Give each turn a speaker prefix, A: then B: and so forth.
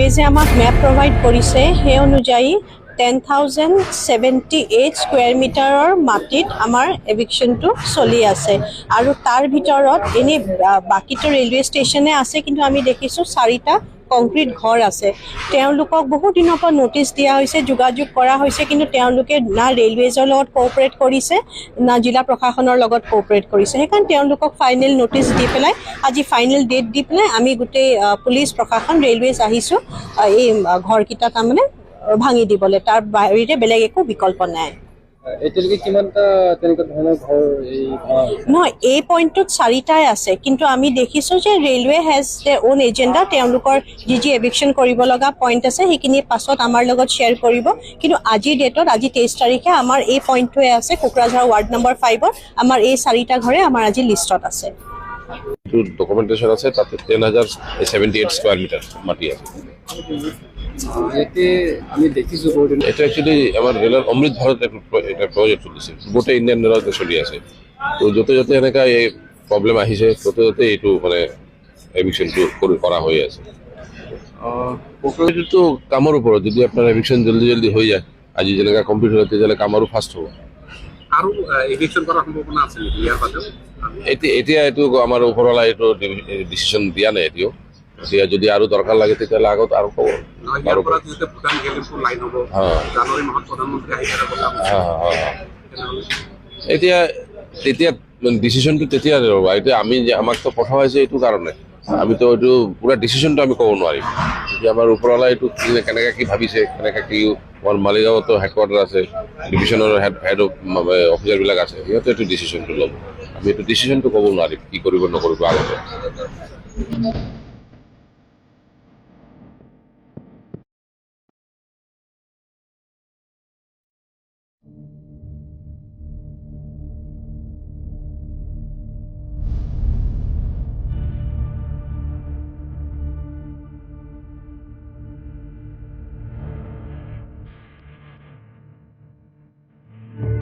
A: ৰেলৱেজে আমাক map provide কৰিছে, সেই অনুযায়ী 10,078 স্কুৱেৰ মিটাৰৰ মাটিত আমাৰ এভিকশ্যনটো চলি আছে। আৰু তাৰ ভিতৰত এনেই বাকীটো ৰেলৱে ষ্টেচনে আছে, কিন্তু আমি দেখিছোঁ 4টা কংক্ৰিট ঘৰ আছে। তেওঁলোকক বহু দিনৰ পৰা ন'টিচ দিয়া হৈছে, যোগাযোগ কৰা হৈছে, কিন্তু তেওঁলোকে না ৰেলৱেজৰ লগত কোঅপাৰেট কৰিছে, না জিলা প্ৰশাসনৰ লগত কোঅপাৰেট কৰিছে। সেইকাৰণে তেওঁলোকক ফাইনেল ন'টিচ দি পেলাই, আজি ফাইনেল ডেট দি পেলাই আমি গোটেই পুলিচ প্ৰশাসন ৰেলৱেজ আহিছোঁ এই ঘৰকেইটা তাৰমানে ভাঙি দিবলৈ। তাৰ বাহিৰে বেলেগ একো বিকল্প নাই।
B: এতিয়ালৈকে কিমানটা তেনেকুৱা ধৰণৰ ঘৰ
A: নহয়, এই পইণ্টটোত 4টাই আছে, কিন্তু আমি দেখিছোঁ যে railway has there on agenda. তেওঁলোকৰ যি এভিকশ্যন কৰিব লগা পইণ্ট আছে সেইখিনি পাছত আমাৰ লগত শ্বেয়াৰ কৰিব। কিন্তু আজিৰ ডেটত, আজি 23 তাৰিখে আমাৰ এই পইণ্টটোৱে আছে, কোকৰাঝাৰ ৱাৰ্ড নম্বৰ 5ৰ আমাৰ এই 4টা ঘৰে আমাৰ আজি লিষ্টত আছে।
C: ডকুমেন্টেশন আছে, তাতে 10,078 স্কোয়ার মিটার মাটি আছে।
B: আমি দেখিছোঁ
C: এটা একচুয়ালি আমার রেলের অমৃত ভারত এটা প্রজেক্ট চলিছে, গোটেই ইন্ডিয়ান রেলতে চলি আছে। তো যতে যতে এনেকা এই প্রবলেম আহিছে, ততে ততে এইটো মানে এভিকশনটো করা হয়ে আছে। এইটোতো কামৰ ওপৰত, যদি আপোনাৰ এভিকশন জলদি জলদি হৈ যায়, আজি যেনেকা কমপ্লিট হ'লে তেতিয়াহ'লে কাম আৰু ফাষ্ট হ'ব।
D: আৰু এভিকশন কৰাৰ সম্ভাৱনা আছে নেকি ইয়াৰ পাছত?
C: এতিয়া এইটো আমাৰ ওপৰৱালা এইটো ডিচিশ্যন দিয়া নাই এতিয়াও। এতিয়া যদি আৰু দৰকাৰ লাগে তেতিয়াহ'লে আগত আৰু ক'ব। এতিয়া তেতিয়া ডিচিশ্যনটো তেতিয়া ৰ'ব। এতিয়া আমি আমাকতো পঠোৱা হৈছে এইটো কাৰণে, আমিতো এইটো পুৰা ডিচিশ্যনটো আমি ক'ব নোৱাৰিম। এতিয়া আমাৰ ওপৰৱালা এইটো কেনেকৈ কি ভাবিছে, কেনেকৈ কি, আমাৰ মালিগাঁৱতো হেডকোৱাৰ্টাৰ আছে, ডিভিশ্যনৰ হেড অফিচাৰবিলাক আছে, সিহঁতে এইটো ডিচিশ্যনটো ল'ব। আমি এইটো ডিচিশ্যনটো ক'ব নোৱাৰিম কি কৰিব নকৰিব আগতে।